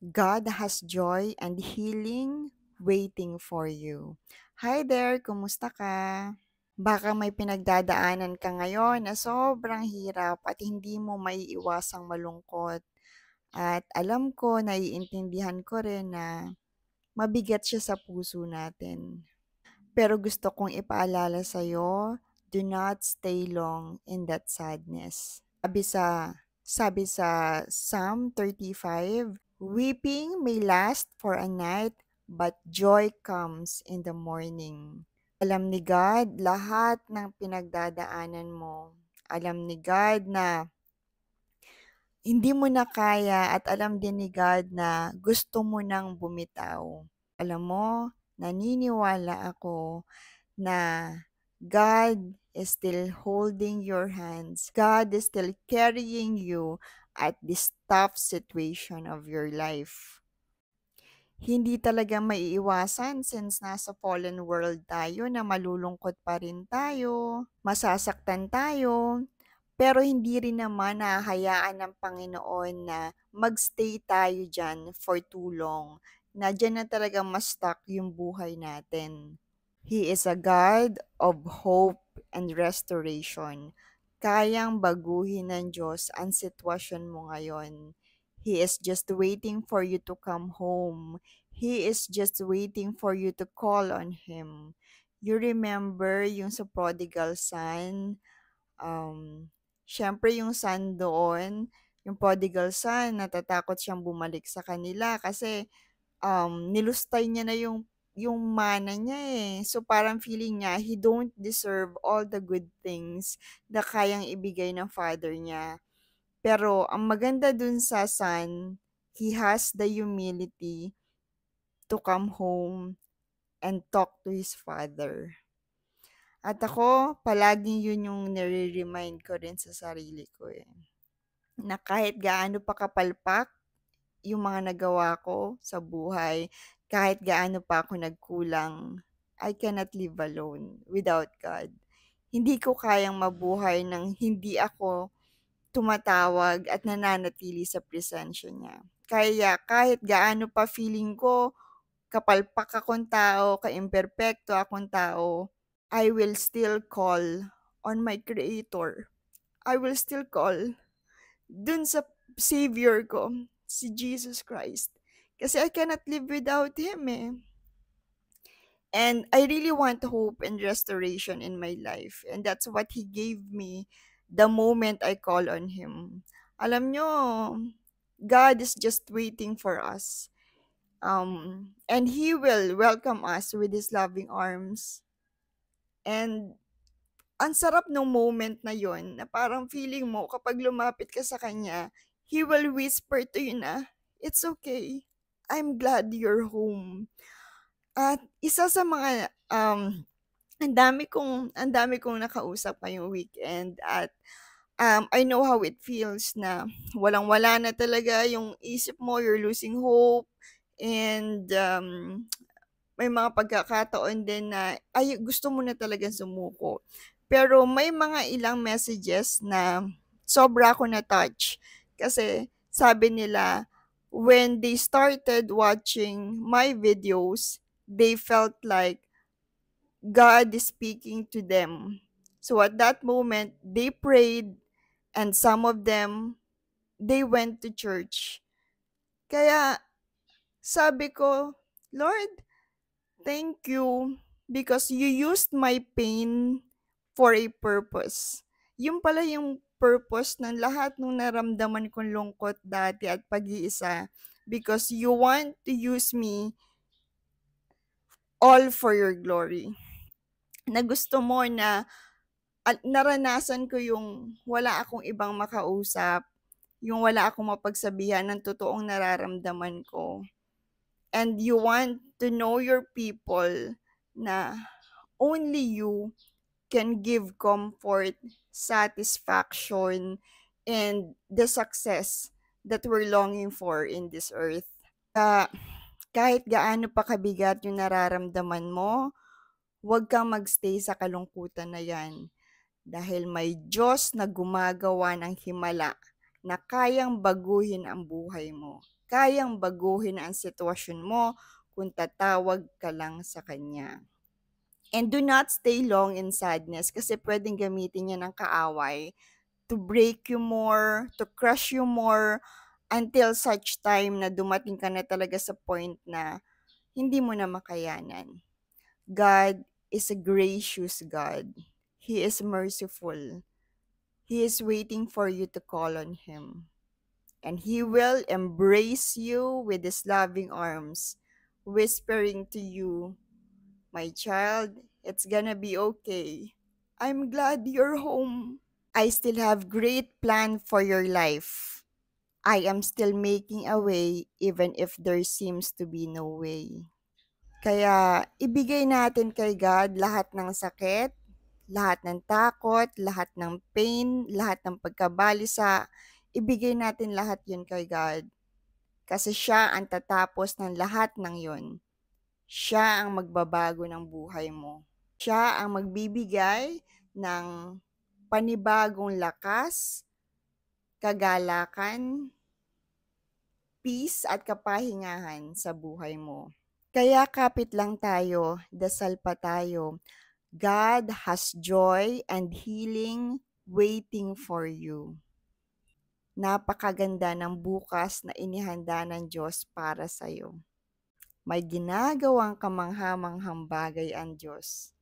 God has joy and healing waiting for you. Hi there, kumusta ka? Baka may pinagdadaanan ka ngayon na sobrang hirap at hindi mo maiiwasang malungkot. At alam ko, naiintindihan ko rin na mabigat siya sa puso natin. Pero gusto kong ipaalala sa'yo, do not stay long in that sadness. Sabi sa Psalm 35, weeping may last for a night, but joy comes in the morning. Alam ni God lahat ng pinagdadaanan mo. Alam ni God na hindi mo na kaya at alam din ni God na gusto mo nang bumitaw. Alam mo, naniniwala ako na God is still holding your hands. God is still carrying you at this tough situation of your life. Hindi talaga maiiwasan since nasa fallen world tayo na malulungkot pa rin tayo, masasaktan tayo, pero hindi rin naman nahahayaan ng Panginoon na magstay tayo dyan for too long, na dyan na talaga mas-stuck yung buhay natin. He is a God of hope and restoration. Kayang baguhin ng Diyos ang sitwasyon mo ngayon. He is just waiting for you to come home. He is just waiting for you to call on Him. You remember yung sa prodigal son? Syempre yung son doon, yung prodigal son, natatakot siyang bumalik sa kanila kasi nilustay niya na yung mana niya, eh. So, parang feeling niya he don't deserve all the good things na kayang ibigay ng father niya. Pero ang maganda dun sa son, he has the humility to come home and talk to his father. At ako, palaging yun yung nare-remind ko rin sa sarili ko, eh, na kahit gaano pa kapalpak yung mga nagawa ko sa buhay, kahit gaano pa ako nagkulang, I cannot live alone without God. Hindi ko kayang mabuhay ng hindi ako tumatawag at nananatili sa presensya niya. Kaya kahit gaano pa feeling ko kapalpak akong tao, kaimperpekto akong tao, I will still call on my Creator. I will still call dun sa Savior ko, si Jesus Christ. Kasi I cannot live without Him, eh. And I really want hope and restoration in my life. And that's what He gave me the moment I call on Him. Alam nyo, God is just waiting for us. And He will welcome us with His loving arms. And ang sarap nung moment na yon na parang feeling mo kapag lumapit ka sa kanya, he will whisper to you na, "It's okay. I'm glad you're home." At isa sa mga ang dami kong nakausap ngayong weekend at I know how it feels na walang-wala na talaga yung isip mo, you're losing hope and may mga pagkakataon din na ay gusto mo na talagang sumuko. Pero may mga ilang messages na sobra ako na-touch kasi sabi nila when they started watching my videos, they felt like God is speaking to them. So at that moment, they prayed and some of them, they went to church. Kaya sabi ko, Lord, thank you because you used my pain for a purpose. Yung pala yung purpose ng lahat ng naramdaman kong lungkot dati at pag-iisa because you want to use me all for your glory. Na gusto mo na naranasan ko yung wala akong ibang makausap, yung wala akong mapagsabihan ng totoong nararamdaman ko. And you want to know your people na only you can give comfort, satisfaction, and the success that we're longing for in this earth. Uh, Kahit gaano pa kabigat yung nararamdaman mo, huwag kang magstay sa kalungkutan na yan. Dahil may Diyos na gumagawa ng himala na kayang baguhin ang buhay mo. Kayang baguhin ang sitwasyon mo kung tatawag ka lang sa Kanya. And do not stay long in sadness kasi puwedeng gamitin niya ng kaaway to break you more, to crush you more, until such time na dumating ka na talaga sa point na hindi mo na makayanan. God is a gracious God. He is merciful. He is waiting for you to call on Him. And He will embrace you with His loving arms, whispering to you, "My child, it's gonna be okay. I'm glad you're home. I still have great plan for your life. I am still making a way even if there seems to be no way." Kaya ibigay natin kay God lahat ng sakit, lahat ng takot, lahat ng pain, lahat ng pagkabalisa. Ibigay natin lahat yun kay God. Kasi siya ang tatapos ng lahat ng yun. Siya ang magbabago ng buhay mo. Siya ang magbibigay ng panibagong lakas, kagalakan, peace at kapahingahan sa buhay mo. Kaya kapit lang tayo, dasal pa tayo. God has joy and healing waiting for you. Napakaganda ng bukas na inihanda ng Diyos para sa'yo. May ginagawang kamangha-manghang bagay ang Diyos.